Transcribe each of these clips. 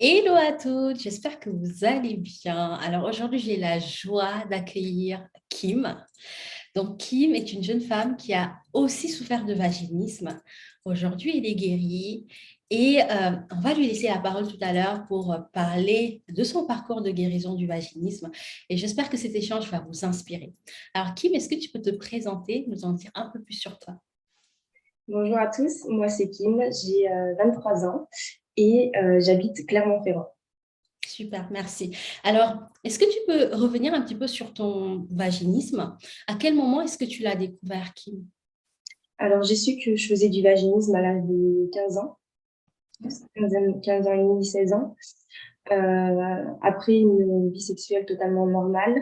Hello à toutes, j'espère que vous allez bien. Alors aujourd'hui, j'ai la joie d'accueillir Kim. Donc Kim est une jeune femme qui a aussi souffert de vaginisme. Aujourd'hui, elle est guérie et on va lui laisser la parole tout à l'heure pour parler de son parcours de guérison du vaginisme. Et j'espère que cet échange va vous inspirer. Alors Kim, est-ce que tu peux te présenter, nous en dire un peu plus sur toi? Bonjour à tous, moi c'est Kim, j'ai 23 ans et j'habite Clermont-Ferrand. Super, merci. Alors, est-ce que tu peux revenir un petit peu sur ton vaginisme? À quel moment est-ce que tu l'as découvert, Kim? Alors j'ai su que je faisais du vaginisme à l'âge de 15 ans, 15 ans et demi, 16 ans, après une vie sexuelle totalement normale.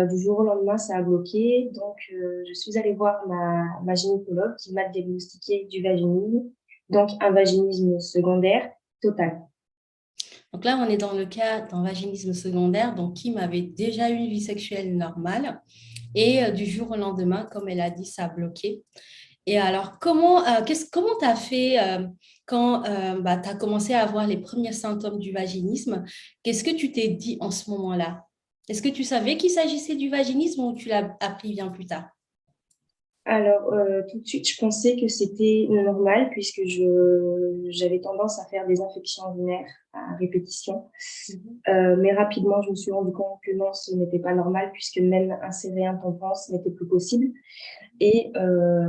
Du jour au lendemain, ça a bloqué, donc je suis allée voir ma gynécologue qui m'a diagnostiqué du vaginisme, donc un vaginisme secondaire total. Donc là, on est dans le cas d'un vaginisme secondaire. Donc, Kim avait déjà eu une vie sexuelle normale et du jour au lendemain, comme elle a dit, ça a bloqué. Et alors, comment tu as fait quand tu as commencé à avoir les premiers symptômes du vaginisme? Qu'est-ce que tu t'es dit en ce moment-là? Est-ce que tu savais qu'il s'agissait du vaginisme ou tu l'as appris bien plus tard? Alors, tout de suite, je pensais que c'était normal puisque j'avais tendance à faire des infections urinaires à répétition. Mhm. Mais rapidement, je me suis rendu compte que non, ce n'était pas normal puisque même insérer un tampon, ce n'était plus possible. Et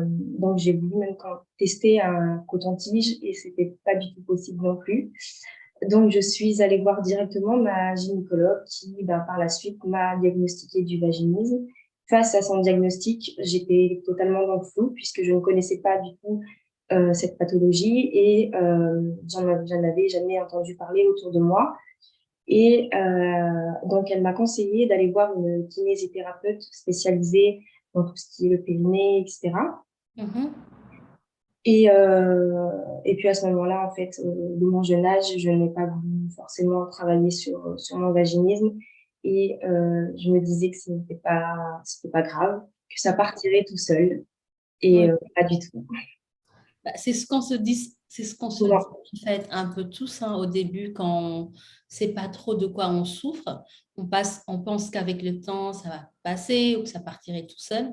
donc, j'ai voulu même tester un coton-tige et c'était pas du tout possible non plus. Donc, je suis allée voir directement ma gynécologue qui, ben, par la suite, m'a diagnostiqué du vaginisme. Face à son diagnostic, j'étais totalement dans le flou puisque je ne connaissais pas du tout cette pathologie et j'en avais jamais entendu parler autour de moi. Et donc, elle m'a conseillé d'aller voir une kinésithérapeute spécialisée dans tout ce qui est le périnée, etc. Mhm. Et puis à ce moment-là, en fait, de mon jeune âge, je n'ai pas voulu forcément travailler sur mon vaginisme et je me disais que c'était pas grave, que ça partirait tout seul et Oui. pas du tout. Bah, c'est ce qu'on se dit Non. en fait un peu tous hein, au début quand on ne sait pas trop de quoi on souffre. On pense qu'avec le temps, ça va passer ou que ça partirait tout seul.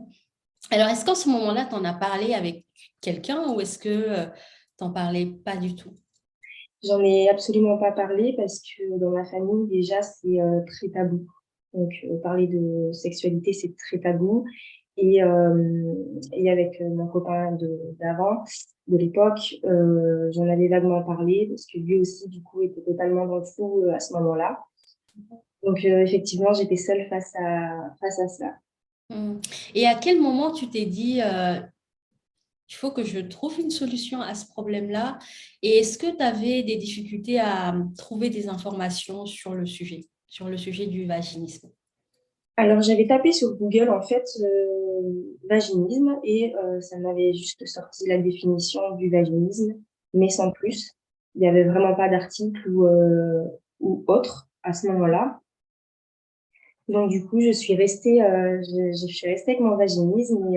Alors, est-ce qu'en ce moment-là, tu en as parlé avec quelqu'un ou est-ce que tu n'en parlais pas du tout? J'en ai absolument pas parlé parce que dans ma famille, déjà, c'est très tabou. Donc, parler de sexualité, c'est très tabou. Et, euh, et avec mon copain d'avant, de l'époque, j'en avais vaguement parlé parce que lui aussi, du coup, était totalement dans le flou à ce moment-là. Donc, effectivement, j'étais seule face à ça. Hmm. Et à quel moment tu t'es dit, il faut que je trouve une solution à ce problème-là? Et est-ce que tu avais des difficultés à trouver des informations sur le sujet du vaginisme? Alors, j'avais tapé sur Google, en fait, vaginisme et ça m'avait juste sorti la définition du vaginisme, mais sans plus. Il n'y avait vraiment pas d'article ou autre à ce moment-là. Donc, du coup, je suis restée avec mon vaginisme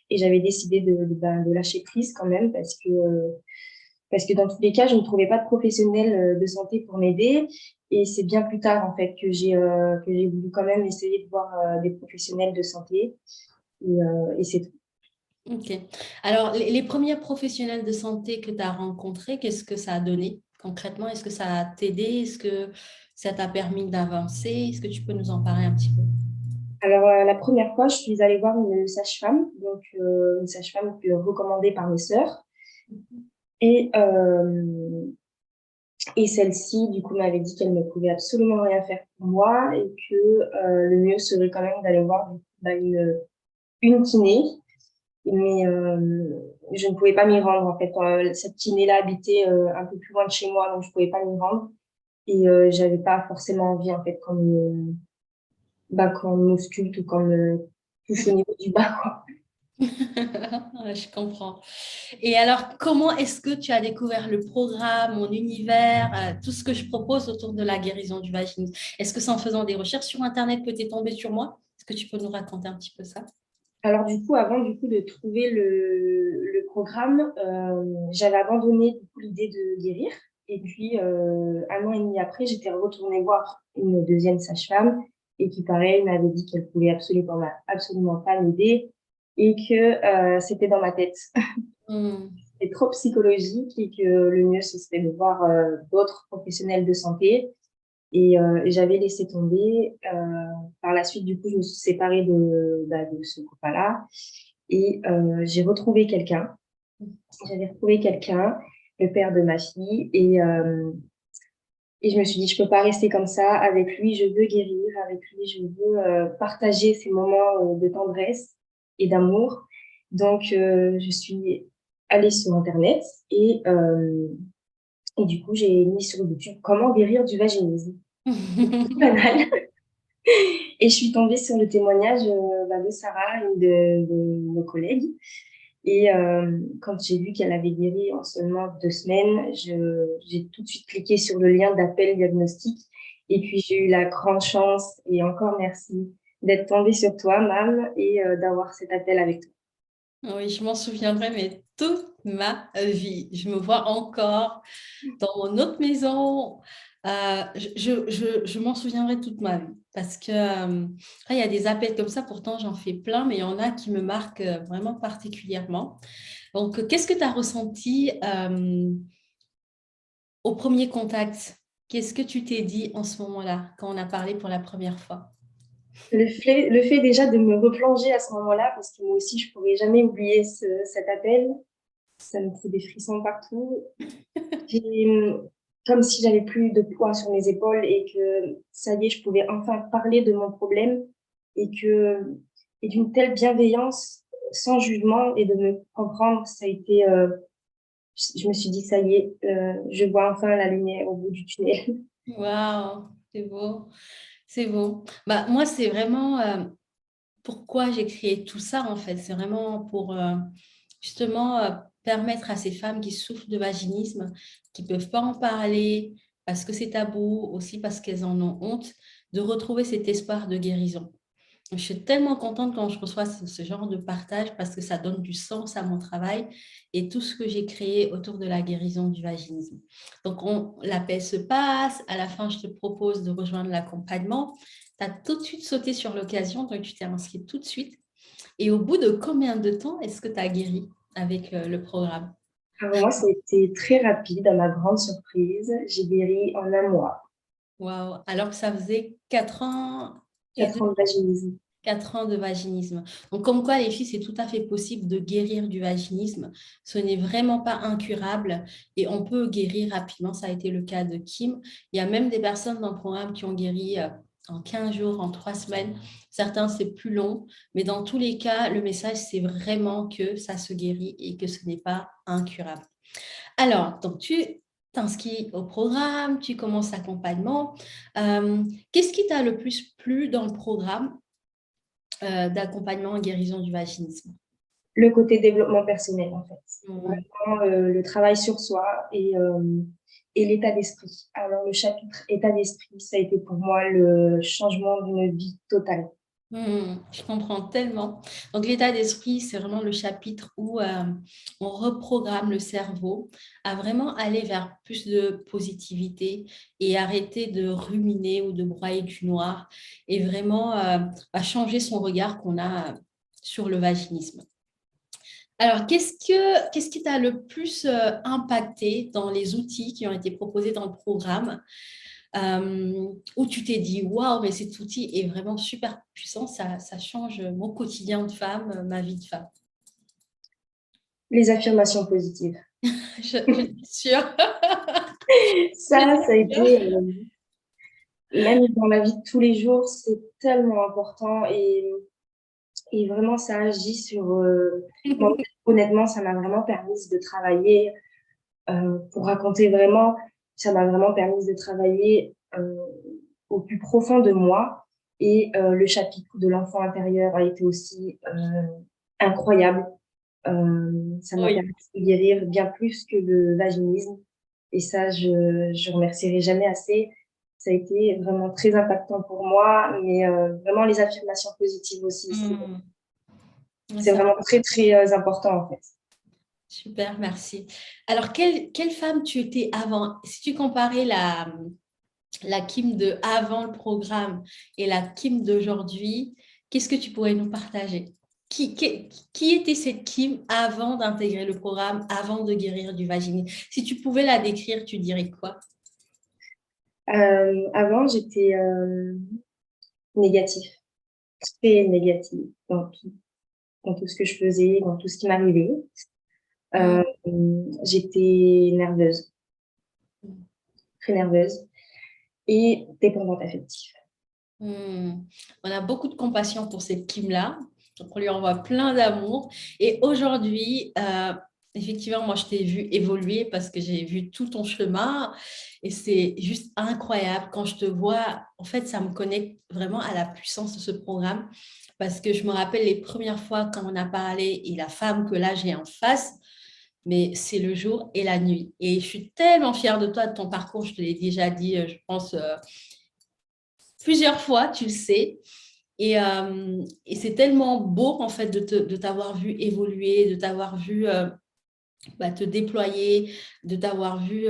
et j'avais décidé de lâcher prise quand même parce que dans tous les cas, je ne trouvais pas de professionnel de santé pour m'aider. Et c'est bien plus tard, en fait, que j'ai voulu quand même essayer de voir des professionnels de santé. Et c'est tout. Ok. Alors, les premiers professionnels de santé que tu as rencontrés, qu'est-ce que ça a donné concrètement? Est-ce que ça a t'aidé? Est-ce que ça t'a permis d'avancer? Est-ce que tu peux nous en parler un petit peu? Alors, la première fois, je suis allée voir une sage-femme, donc une sage-femme recommandée par mes sœurs. Et, euh, et celle-ci, du coup, m'avait dit qu'elle ne pouvait absolument rien faire pour moi et que le mieux serait quand même d'aller voir bah, une kiné. Mais je ne pouvais pas m'y rendre, en fait. Cette kiné-là habitait un peu plus loin de chez moi, donc je pouvais pas m'y rendre. Et j'avais pas forcément envie, en fait, qu'on m'ausculte ou qu'on me touche au niveau du bas, quoi. Ouais, je comprends. Et alors, comment est-ce que tu as découvert le programme, mon univers, tout ce que je propose autour de la guérison du vaginisme? Est-ce que c'est en faisant des recherches sur Internet que tu es tombée sur moi? Est-ce que tu peux nous raconter un petit peu ça? Alors du coup, avant du coup de trouver le programme, j'avais abandonné du coup l'idée de guérir. Et puis, 1 an et demi après, j'étais retournée voir une deuxième sage-femme et qui, pareil, m'avait dit qu'elle pouvait absolument pas m'aider et que c'était dans ma tête. Hmm. C'est trop psychologique et que le mieux, ce serait de voir d'autres professionnels de santé. Et j'avais laissé tomber. Par la suite, du coup, je me suis séparée de ce copain-là et j'ai retrouvé quelqu'un. J'avais retrouvé quelqu'un, le père de ma fille, et je me suis dit, je peux pas rester comme ça. Avec lui, je veux guérir. Avec lui, je veux partager ces moments de tendresse et d'amour. Donc, je suis allée sur Internet et du coup, j'ai mis sur YouTube comment guérir du vaginisme. Banal. Et je suis tombée sur le témoignage de Sarah, une de nos collègues. Et quand j'ai vu qu'elle avait guéri en seulement 2 semaines, j'ai tout de suite cliqué sur le lien d'appel diagnostic. Et puis, j'ai eu la grande chance, et encore merci, d'être tombée sur toi, Mam, et d'avoir cet appel avec toi. Oui, je m'en souviendrai, mais toute ma vie. Je me vois encore dans mon autre maison. Je m'en souviendrai toute ma vie parce que il y a des appels comme ça, pourtant j'en fais plein, mais il y en a qui me marquent vraiment particulièrement. Donc, qu'est-ce que tu as ressenti au premier contact? Qu'est-ce que tu t'es dit en ce moment-là, quand on a parlé pour la première fois? Le fait déjà de me replonger à ce moment-là, parce que moi aussi, je pourrais jamais oublier cet appel, ça me fait des frissons partout. J'ai, comme si j'avais plus de poids sur mes épaules et que ça y est, je pouvais enfin parler de mon problème et et d'une telle bienveillance, sans jugement et de me comprendre, ça a été, je me suis dit, ça y est, je vois enfin la lumière au bout du tunnel. Waouh, c'est beau, c'est beau. Bah, moi, c'est vraiment pourquoi j'ai créé tout ça, en fait. C'est vraiment pour justement permettre à ces femmes qui souffrent de vaginisme, qui ne peuvent pas en parler parce que c'est tabou, aussi parce qu'elles en ont honte, de retrouver cet espoir de guérison. Je suis tellement contente quand je reçois ce genre de partage parce que ça donne du sens à mon travail et tout ce que j'ai créé autour de la guérison du vaginisme. Donc, la paix se passe. À la fin, je te propose de rejoindre l'accompagnement. Tu as tout de suite sauté sur l'occasion, donc tu t'es inscrit tout de suite. Et au bout de combien de temps est-ce que tu as guéri avec le programme? Alors moi, ça a été très rapide, à ma grande surprise. J'ai guéri en 1 mois, Waouh! Alors que ça faisait 4 ans et 4 ans de vaginisme. 4 ans de vaginisme. Donc, comme quoi, les filles, c'est tout à fait possible de guérir du vaginisme. Ce n'est vraiment pas incurable et on peut guérir rapidement. Ça a été le cas de Kim. Il y a même des personnes dans le programme qui ont guéri en 15 jours, en 3 semaines. Certains, c'est plus long. Mais dans tous les cas, le message, c'est vraiment que ça se guérit et que ce n'est pas incurable. Alors, donc tu t'inscris au programme, tu commences l'accompagnement. Qu'est-ce qui t'a le plus plu dans le programme d'accompagnement et guérison du vaginisme? Le côté développement personnel, en fait. Mm. Vraiment, le travail sur soi et l'état d'esprit. Alors, le chapitre état d'esprit, ça a été pour moi le changement d'une vie totale. Je comprends tellement. Donc, l'état d'esprit, c'est vraiment le chapitre où on reprogramme le cerveau à vraiment aller vers plus de positivité et arrêter de ruminer ou de broyer du noir et vraiment à changer son regard qu'on a sur le vaginisme. Alors, qu'est-ce qui t'a le plus impacté dans les outils qui ont été proposés dans le programme où tu t'es dit, waouh, mais cet outil est vraiment super puissant, ça change mon quotidien de femme, ma vie de femme. Les affirmations positives. Je suis sûre. Je Ça a suis sûre. été, même dans la vie de tous les jours, c'est tellement important et vraiment, ça agit sur, moi, honnêtement, ça m'a vraiment permis de travailler, pour raconter vraiment, ça m'a vraiment permis de travailler au plus profond de moi. Et le chapitre de l'enfant intérieur a été aussi incroyable. Ça m'a Oui. permis de guérir bien plus que le vaginisme. Et ça, je remercierai jamais assez. Ça a été vraiment très impactant pour moi, mais vraiment les affirmations positives aussi, Hmm. c'est Ça, vraiment très, très important en fait. Super, merci. Alors, quelle femme tu étais avant? Si tu comparais la Kim de avant le programme et la Kim d'aujourd'hui, qu'est-ce que tu pourrais nous partager? Qui était cette Kim avant d'intégrer le programme, avant de guérir du vaginisme? Si tu pouvais la décrire, tu dirais quoi? Avant, j'étais négative, très négative dans tout ce que je faisais, dans tout ce qui m'arrivait. Hmm. Euh, J'étais nerveuse, très nerveuse et dépendante affective. Hmm. On a beaucoup de compassion pour cette Kim-là. Donc, on lui envoie plein d'amour. Et aujourd'hui, effectivement, moi, je t'ai vu évoluer parce que j'ai vu tout ton chemin. Et c'est juste incroyable. Quand je te vois, en fait, ça me connecte vraiment à la puissance de ce programme. Parce que je me rappelle les premières fois quand on a parlé et la femme que là, j'ai en face, mais c'est le jour et la nuit. Et je suis tellement fière de toi, de ton parcours. Je te l'ai déjà dit, je pense, plusieurs fois, tu le sais. Et c'est tellement beau, en fait, de t'avoir vu évoluer, de t'avoir vu te déployer, de t'avoir vu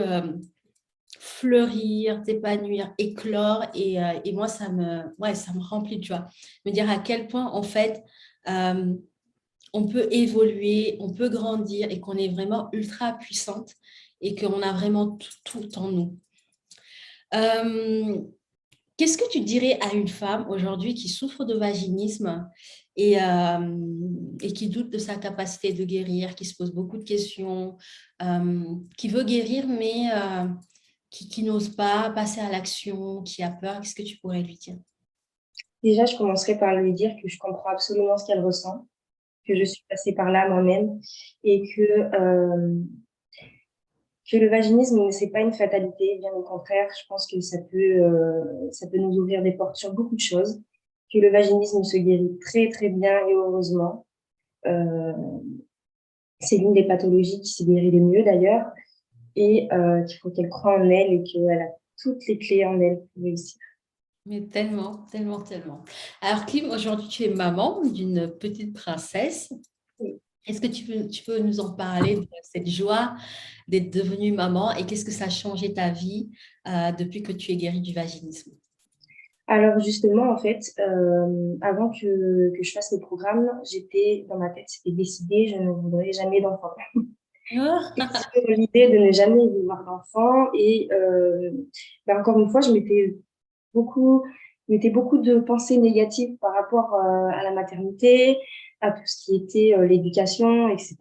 fleurir, t'épanouir, éclore. Et moi, ça me remplit de joie. Me dire à quel point, en fait, euh, on peut évoluer, on peut grandir et qu'on est vraiment ultra puissante et qu'on a vraiment tout en nous. Euh, Qu'est-ce que tu dirais à une femme aujourd'hui qui souffre de vaginisme et qui doute de sa capacité de guérir, qui se pose beaucoup de questions, qui veut guérir mais qui n'ose pas passer à l'action, qui a peur? Qu'est-ce que tu pourrais lui dire? Déjà, je commencerai par lui dire que je comprends absolument ce qu'elle ressent, que je suis passée par là moi-même et que le vaginisme, c'est pas une fatalité, bien au contraire, je pense que ça peut nous ouvrir des portes sur beaucoup de choses, que le vaginisme se guérit très, très bien et heureusement. Euh, c'est l'une des pathologies qui se guérit le mieux d'ailleurs, et qu'il faut qu'elle croie en elle et qu'elle a toutes les clés en elle pour réussir. Mais tellement, tellement, tellement. Alors, Kim, aujourd'hui, tu es maman d'une petite princesse. Est-ce que tu peux nous en parler de cette joie d'être devenue maman et qu'est-ce que ça a changé ta vie depuis que tu es guérie du vaginisme? Alors justement, en fait, avant que je fasse le programme, j'étais dans ma tête, c'était décidé, je ne voudrais jamais d'enfant. Ah, Sur l'idée de ne jamais vouloir d'enfant et encore une fois, beaucoup, je mettais beaucoup de pensées négatives par rapport à la maternité, à tout ce qui était l'éducation, etc.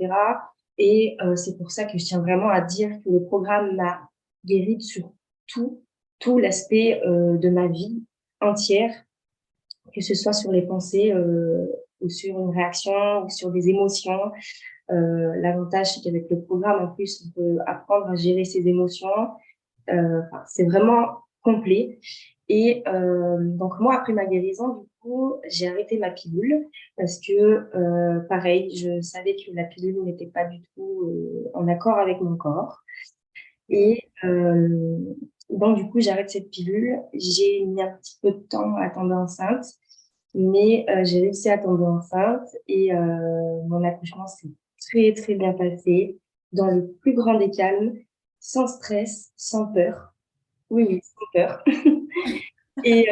Et c'est pour ça que je tiens vraiment à dire que le programme m'a guérie sur tout, tout l'aspect de ma vie entière, que ce soit sur les pensées ou sur une réaction ou sur des émotions. L'avantage, c'est qu'avec le programme, en plus, on peut apprendre à gérer ses émotions. C'est vraiment complet. Et donc, moi, après ma guérison, du coup, j'ai arrêté ma pilule parce que, pareil, je savais que la pilule n'était pas du tout en accord avec mon corps. mm, Et donc, du coup, j'arrête cette pilule. J'ai mis un petit peu de temps à tomber enceinte, mais j'ai réussi à tomber enceinte et mon accouchement s'est très, très bien passé, dans le plus grand des calmes, sans stress, sans peur. Oui, mm. oui, sans peur. Et,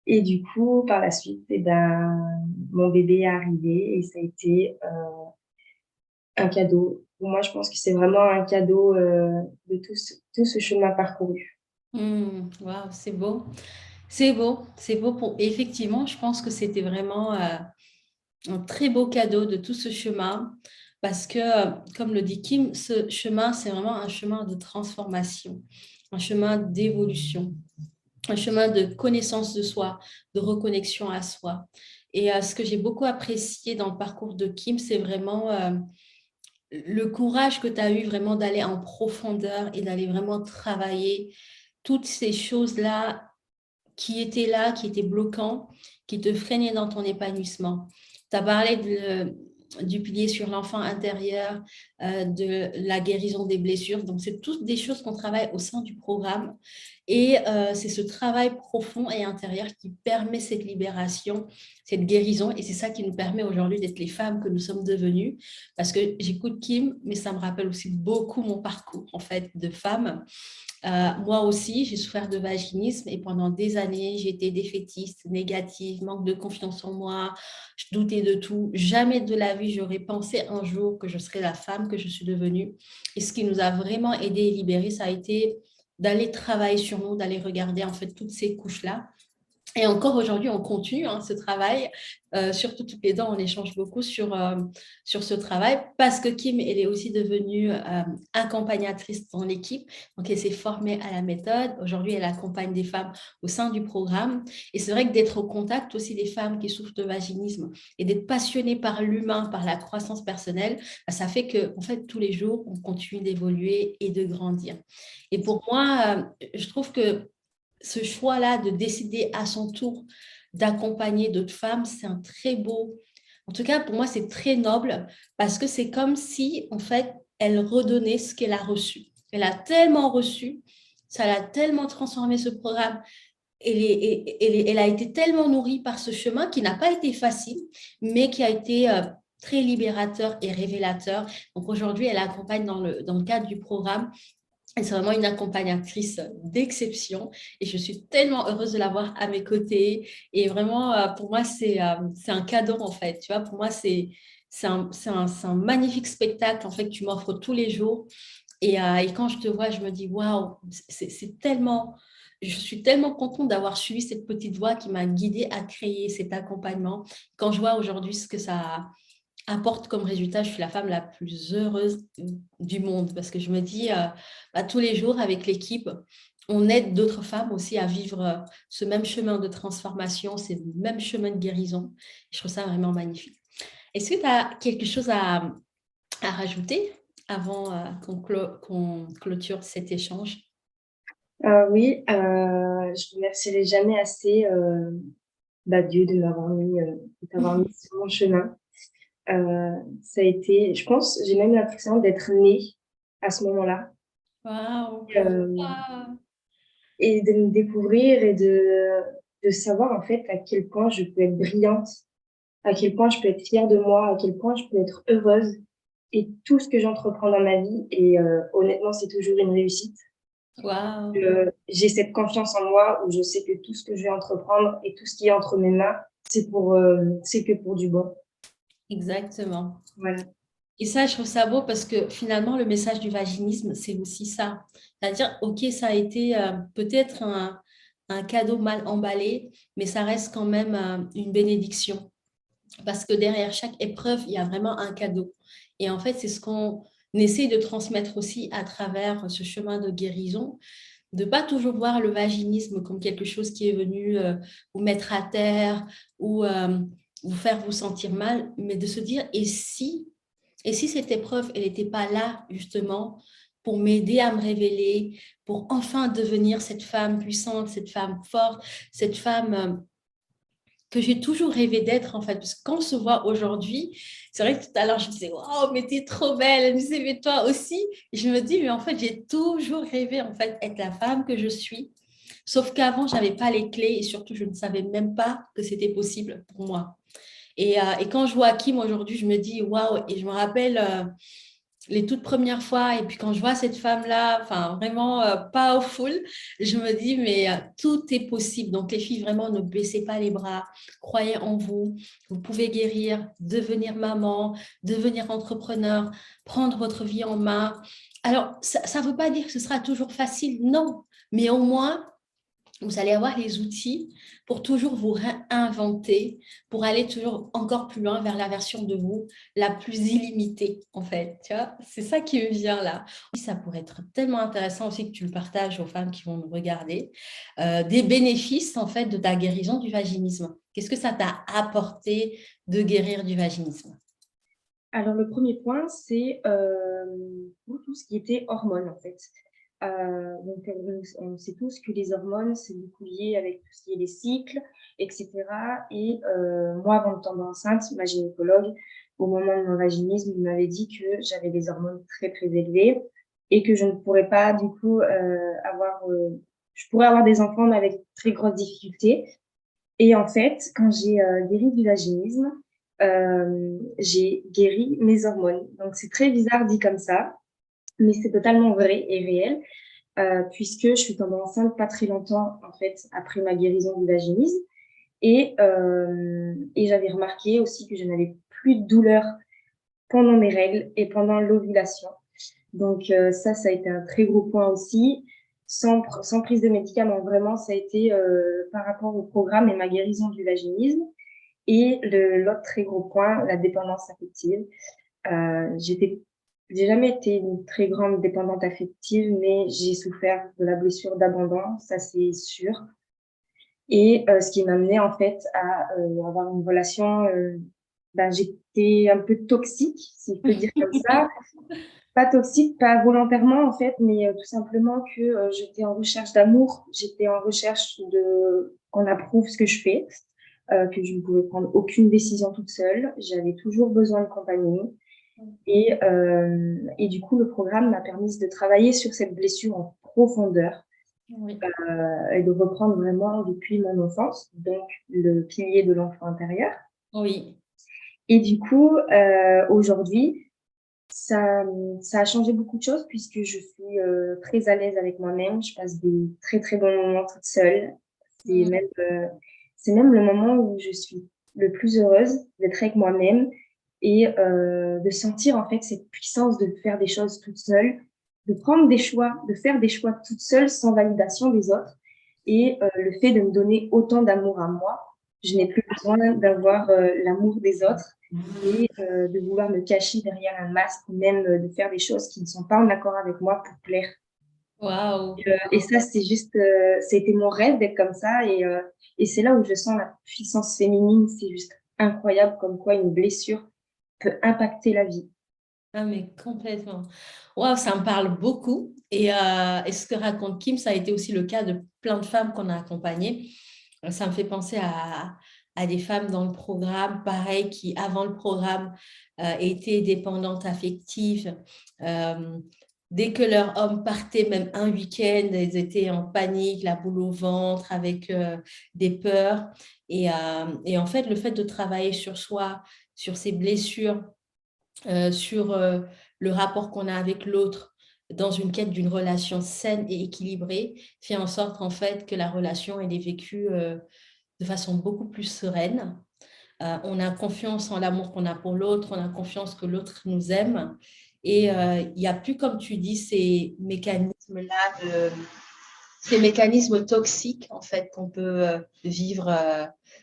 et du coup, par la suite, eh ben, mon bébé est arrivé et ça a été un cadeau. Pour moi, je pense que c'est vraiment un cadeau de tout ce chemin parcouru. Waouh, c'est beau. C'est beau. C'est beau pour... Effectivement, je pense que c'était vraiment un très beau cadeau de tout ce chemin parce que, comme le dit Kim, ce chemin, c'est vraiment un chemin de transformation, un chemin d'évolution, un chemin de connaissance de soi, de reconnexion à soi. Et ce que j'ai beaucoup apprécié dans le parcours de Kim, c'est vraiment le courage que tu as eu vraiment d'aller en profondeur et d'aller vraiment travailler toutes ces choses-là qui étaient bloquants, qui te freinaient dans ton épanouissement. Tu as parlé du pilier sur l'enfant intérieur, de la guérison des blessures. Donc, c'est toutes des choses qu'on travaille au sein du programme. Et c'est ce travail profond et intérieur qui permet cette libération, cette guérison. Et c'est ça qui nous permet aujourd'hui d'être les femmes que nous sommes devenues. Parce que j'écoute Kim, mais ça me rappelle aussi beaucoup mon parcours, en fait, de femme. Moi aussi, j'ai souffert de vaginisme et pendant des années, j'étais défaitiste, négative, manque de confiance en moi, je doutais de tout. Jamais de la vie, j'aurais pensé un jour que je serais la femme que je suis devenue. Et ce qui nous a vraiment aidé et libéré, ça a été d'aller travailler sur nous, d'aller regarder en fait toutes ces couches-là. Et encore aujourd'hui, on continue ce travail. Surtout toutes les deux, on échange beaucoup sur ce travail parce que Kim, elle est aussi devenue accompagnatrice dans l'équipe. Donc, elle s'est formée à la méthode. Aujourd'hui, elle accompagne des femmes au sein du programme. Et c'est vrai que d'être au contact aussi des femmes qui souffrent de vaginisme et d'être passionnée par l'humain, par la croissance personnelle, ça fait que, en fait, tous les jours, on continue d'évoluer et de grandir. Et pour moi, je trouve que ce choix-là de décider à son tour d'accompagner d'autres femmes, c'est un très beau, en tout cas pour moi, c'est très noble parce que c'est comme si, en fait, elle redonnait ce qu'elle a reçu. Elle a tellement reçu, ça l'a tellement transformé ce programme. Elle a été tellement nourrie par ce chemin qui n'a pas été facile, mais qui a été très libérateur et révélateur. Donc aujourd'hui, elle accompagne dans le cadre du programme et c'est vraiment une accompagnatrice d'exception et je suis tellement heureuse de l'avoir à mes côtés. Et vraiment, pour moi, c'est un cadeau en fait. Tu vois, pour moi, c'est un magnifique spectacle en fait que tu m'offres tous les jours. Et quand je te vois, je me dis, waouh, c'est tellement, je suis tellement contente d'avoir suivi cette petite voie qui m'a guidée à créer cet accompagnement. Quand je vois aujourd'hui ce que ça apporte comme résultat, je suis la femme la plus heureuse du monde parce que je me dis, tous les jours avec l'équipe, on aide d'autres femmes aussi à vivre ce même chemin de transformation, ce même chemin de guérison. Je trouve ça vraiment magnifique. Est-ce que tu as quelque chose à rajouter avant qu'on clôture cet échange? Oui, je ne remercierai jamais assez Dieu de t'avoir mis sur mon chemin. Ça a été, je pense, j'ai même l'impression d'être née à ce moment-là. Waouh! Euh, Waouh! et de me découvrir et de savoir en fait à quel point je peux être brillante, à quel point je peux être fière de moi, à quel point je peux être heureuse. Et tout ce que j'entreprends dans ma vie, et honnêtement, c'est toujours une réussite. Waouh! J'ai cette confiance en moi où je sais que tout ce que je vais entreprendre et tout ce qui est entre mes mains, c'est que pour du bon. Exactement. Voilà. Et ça, je trouve ça beau parce que finalement, le message du vaginisme, c'est aussi ça. C'est-à-dire, OK, ça a été peut-être un cadeau mal emballé, mais ça reste quand même une bénédiction. Parce que derrière chaque épreuve, il y a vraiment un cadeau. Et en fait, c'est ce qu'on essaie de transmettre aussi à travers ce chemin de guérison, de ne pas toujours voir le vaginisme comme quelque chose qui est venu vous mettre à terre ou vous faire vous sentir mal, mais de se dire, et si cette épreuve, elle n'était pas là, justement, pour m'aider à me révéler, pour enfin devenir cette femme puissante, cette femme forte, cette femme que j'ai toujours rêvé d'être, en fait. Parce que quand on se voit aujourd'hui, c'est vrai que tout à l'heure, je me disais, waouh, mais t'es trop belle. Elle me disait, mais toi aussi. Et je me dis, mais en fait, j'ai toujours rêvé, en fait, être la femme que je suis. Sauf qu'avant, je n'avais pas les clés et surtout, je ne savais même pas que c'était possible pour moi. Et quand je vois Kim aujourd'hui, je me dis waouh, et je me rappelle les toutes premières fois, et puis quand je vois cette femme-là, enfin vraiment powerful, je me dis mais tout est possible. Donc les filles, vraiment, ne baissez pas les bras, croyez en vous, vous pouvez guérir, devenir maman, devenir entrepreneur, prendre votre vie en main. Alors, ça ne veut pas dire que ce sera toujours facile, non, mais au moins, vous allez avoir les outils pour toujours vous réinventer, pour aller toujours encore plus loin vers la version de vous la plus illimitée, en fait. Tu vois, c'est ça qui me vient là. Ça pourrait être tellement intéressant aussi que tu le partages aux femmes qui vont nous regarder, des bénéfices, en fait, de ta guérison du vaginisme. Qu'est-ce que ça t'a apporté de guérir du vaginisme? Alors, le premier point, c'est pour tout ce qui était hormones, en fait. Donc, on sait tous que les hormones, c'est beaucoup lié avec tout ce qui est les cycles, etc. Et moi, avant de tomber enceinte, ma gynécologue, au moment de mon vaginisme, m'avait dit que j'avais des hormones très, très élevées et que je ne pourrais pas, du coup, avoir je pourrais avoir des enfants, mais avec très grosses difficultés. Et en fait, quand j'ai guéri du vaginisme, j'ai guéri mes hormones. Donc, c'est très bizarre dit comme ça, mais c'est totalement vrai et réel, puisque je suis tombée enceinte pas très longtemps, en fait, après ma guérison du vaginisme. Et j'avais remarqué aussi que je n'avais plus de douleur pendant mes règles et pendant l'ovulation. Donc ça a été un très gros point aussi. Sans prise de médicaments, vraiment, ça a été par rapport au programme et ma guérison du vaginisme. Et l'autre très gros point, la dépendance affective. J'ai jamais été une très grande dépendante affective, mais j'ai souffert de la blessure d'abandon, ça c'est sûr. Et ce qui m'a amené en fait à avoir une relation, j'étais un peu toxique, si je peux dire comme ça. Pas toxique, pas volontairement en fait, mais tout simplement que j'étais en recherche d'amour, j'étais en recherche de qu'on approuve ce que je fais, que je ne pouvais prendre aucune décision toute seule. J'avais toujours besoin de compagnie. Et du coup, le programme m'a permis de travailler sur cette blessure en profondeur Oui. et de reprendre vraiment depuis mon enfance, donc le pilier de l'enfant intérieur. Oui. Et du coup, aujourd'hui, ça, ça a changé beaucoup de choses puisque je suis très à l'aise avec moi-même. Je passe des très, très bons moments toute seule. C'est Mm. même, euh, c'est même le moment où je suis le plus heureuse d'être avec moi-même et de sentir en fait cette puissance de faire des choses toute seule, de prendre des choix, de faire des choix toute seule sans validation des autres et le fait de me donner autant d'amour à moi. Je n'ai plus besoin d'avoir l'amour des autres et de vouloir me cacher derrière un masque ou même de faire des choses qui ne sont pas en accord avec moi pour plaire. Waouh. Et ça, c'est juste, c'était mon rêve d'être comme ça et c'est là où je sens la puissance féminine. C'est juste incroyable comme quoi une blessure peut impacter la vie. Ah, mais complètement. Waouh, ça me parle beaucoup. Et ce que raconte Kim, ça a été aussi le cas de plein de femmes qu'on a accompagnées. Ça me fait penser à des femmes dans le programme, pareil, qui, avant le programme, étaient dépendantes affectives. Euh, Dès que leur homme partait, même un week-end, elles étaient en panique, la boule au ventre, avec des peurs. Et en fait, le fait de travailler sur soi, sur ses blessures, sur le rapport qu'on a avec l'autre dans une quête d'une relation saine et équilibrée, fait en sorte en fait que la relation elle est vécue de façon beaucoup plus sereine. On a confiance en l'amour qu'on a pour l'autre, on a confiance que l'autre nous aime. Et il n'y a plus, comme tu dis, ces mécanismes toxiques en fait qu'on peut vivre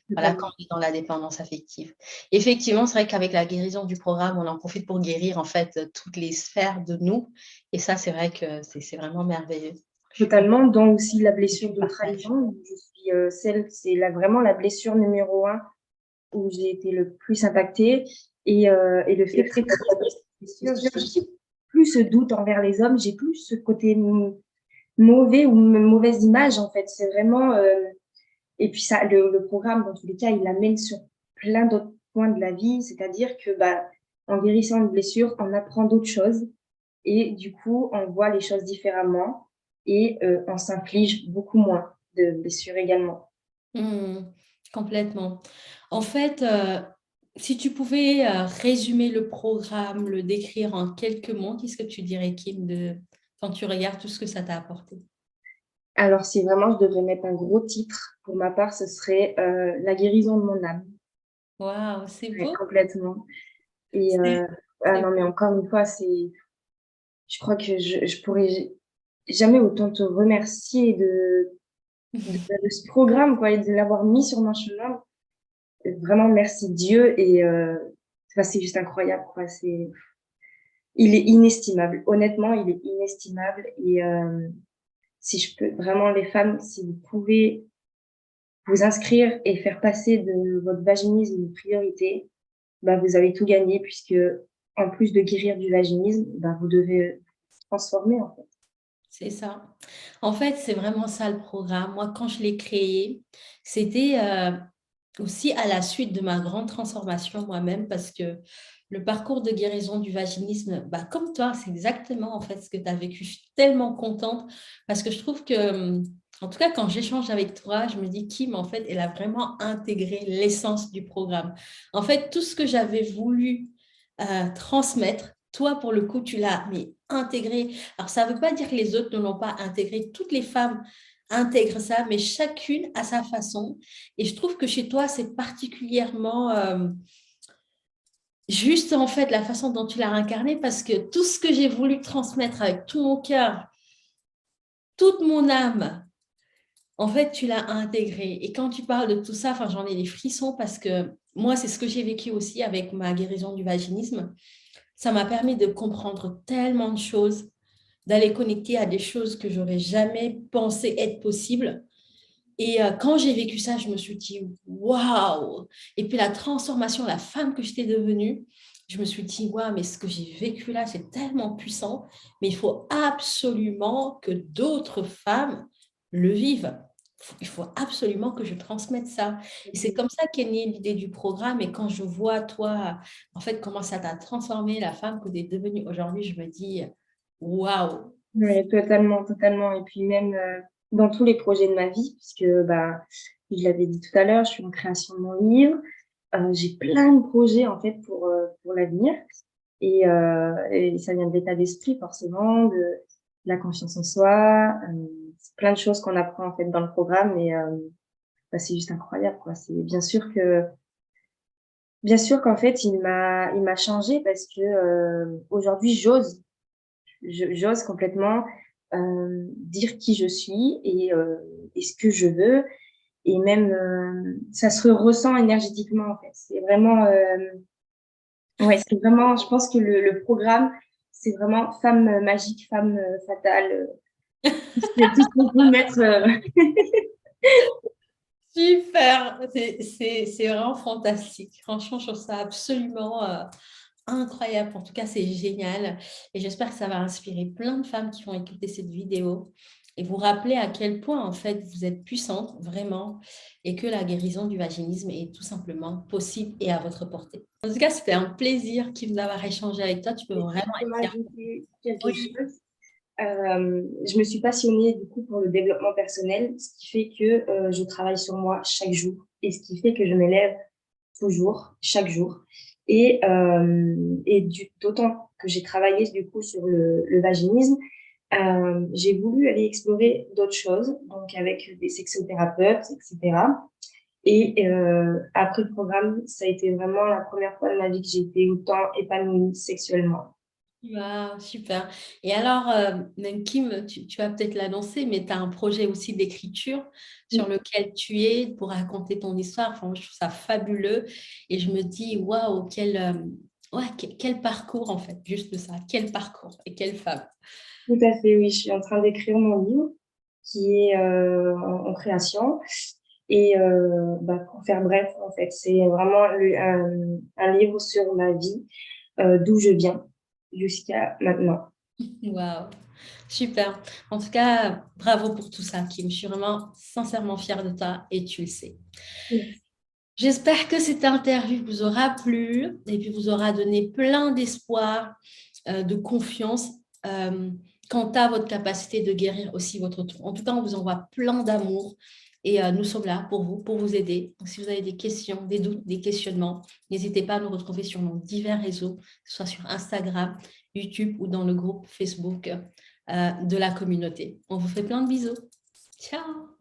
voilà, quand on est dans la dépendance affective. Effectivement, c'est vrai qu'avec la guérison du programme, on en profite pour guérir en fait toutes les sphères de nous. Et ça, c'est vrai que c'est vraiment merveilleux. Totalement, dont aussi la blessure Tu de partages. trahison. Je suis c'est vraiment la blessure numéro un où j'ai été le plus impactée et le fait que cette blessure, j'ai plus ce doute envers les hommes, j'ai plus ce côté mauvais ou mauvaise image en fait. C'est vraiment et puis ça, le programme dans tous les cas, il amène sur plein d'autres points de la vie, c'est-à-dire que bah en guérissant une blessure, on apprend d'autres choses et du coup on voit les choses différemment et on s'inflige beaucoup moins de blessures également. Mmh, complètement. En fait, si tu pouvais résumer le programme, le décrire en quelques mots, qu'est-ce que tu dirais, Kim, quand tu regardes tout ce que ça t'a apporté? Alors si vraiment je devrais mettre un gros titre, pour ma part, ce serait la guérison de mon âme. Waouh, c'est Ouais, beau. complètement. Et C'est ah c'est non, mais encore une fois, je crois que je pourrais jamais autant te remercier de ce programme, quoi, et de l'avoir mis sur mon chemin. Vraiment, merci Dieu. Et enfin, c'est juste incroyable, quoi. Il est inestimable. Honnêtement, il est inestimable. Et si je peux, vraiment, les femmes, si vous pouvez vous inscrire et faire passer de votre vaginisme une priorité, bah, vous avez tout gagné puisque, en plus de guérir du vaginisme, bah, vous devez vous transformer, en fait. C'est ça. En fait, c'est vraiment ça le programme. Moi, quand je l'ai créé, c'était aussi à la suite de ma grande transformation moi-même parce que le parcours de guérison du vaginisme, bah, comme toi, c'est exactement en fait ce que tu as vécu. Je suis tellement contente parce que je trouve que En tout cas, quand j'échange avec toi, je me dis, Kim, en fait, elle a vraiment intégré l'essence du programme. En fait, tout ce que j'avais voulu transmettre, toi, pour le coup, tu l'as mais intégré. Alors, ça ne veut pas dire que les autres ne l'ont pas intégré. Toutes les femmes intègrent ça, mais chacune à sa façon. Et je trouve que chez toi, c'est particulièrement juste, en fait, la façon dont tu l'as incarné, parce que tout ce que j'ai voulu transmettre avec tout mon cœur, toute mon âme, en fait, tu l'as intégré. Et quand tu parles de tout ça, enfin, j'en ai des frissons parce que moi, c'est ce que j'ai vécu aussi avec ma guérison du vaginisme. Ça m'a permis de comprendre tellement de choses, d'aller connecter à des choses que j'aurais jamais pensé être possibles. Et quand j'ai vécu ça, je me suis dit, waouh! Et puis la transformation, la femme que j'étais devenue, je me suis dit, waouh, mais ce que j'ai vécu là, c'est tellement puissant, mais il faut absolument que d'autres femmes le vivent. Il faut absolument que je transmette ça. Et c'est comme ça qu'est née l'idée du programme. Et quand je vois, toi, en fait, comment ça t'a transformé, la femme que tu es devenue aujourd'hui, je me dis, waouh! Oui, totalement, totalement. Et puis même dans tous les projets de ma vie, puisque bah, je l'avais dit tout à l'heure, je suis en création de mon livre. J'ai plein de projets en fait pour l'avenir. Et ça vient de l'état d'esprit forcément, de la confiance en soi. C'est plein de choses qu'on apprend en fait dans le programme. Et bah, c'est juste incroyable, quoi. C'est bien sûr qu'en fait, il m'a changé parce que aujourd'hui, j'ose complètement dire qui je suis et ce que je veux. Et même, ça se ressent énergétiquement, en fait. C'est vraiment, ouais, c'est vraiment, je pense que le programme, c'est vraiment femme magique, femme fatale, tout ce qu'on peut mettre. Super, c'est vraiment fantastique. Franchement, je trouve ça absolument incroyable. En tout cas, c'est génial. Et j'espère que ça va inspirer plein de femmes qui vont écouter cette vidéo et vous rappeler à quel point, en fait, vous êtes puissante, vraiment, et que la guérison du vaginisme est tout simplement possible et à votre portée. En tout cas, c'était un plaisir, Kim, d'avoir échangé avec toi. Tu peux Et si vraiment je peux être fière. m'ajouter quelque Oui. chose, je me suis passionnée du coup pour le développement personnel, ce qui fait que je travaille sur moi chaque jour et ce qui fait que je m'élève toujours, chaque jour. Et d'autant que j'ai travaillé du coup sur le vaginisme, j'ai voulu aller explorer d'autres choses, donc avec des sexothérapeutes, etc. Et après le programme, ça a été vraiment la première fois de ma vie que j'ai été autant épanouie sexuellement. Wow, super. Et alors, même Kim, tu vas peut-être l'annoncer, mais tu as un projet aussi d'écriture sur lequel tu es pour raconter ton histoire. Enfin, moi, je trouve ça fabuleux. Et je me dis, waouh, ouais, quel parcours en fait, juste ça. Quel parcours et quelle femme. Tout à fait, oui. Je suis en train d'écrire mon livre qui est en création. Et bah, pour faire bref, en fait, c'est vraiment un livre sur ma vie, d'où je viens jusqu'à maintenant. Waouh, super. En tout cas, bravo pour tout ça, Kim. Je suis vraiment sincèrement fière de toi et tu le sais. J'espère que cette interview vous aura plu et puis vous aura donné plein d'espoir, de confiance quant à votre capacité de guérir aussi votre tour. En tout cas, on vous envoie plein d'amour et nous sommes là pour vous aider. Donc, si vous avez des questions, des doutes, des questionnements, n'hésitez pas à nous retrouver sur nos divers réseaux, que ce soit sur Instagram, YouTube ou dans le groupe Facebook de la communauté. On vous fait plein de bisous. Ciao!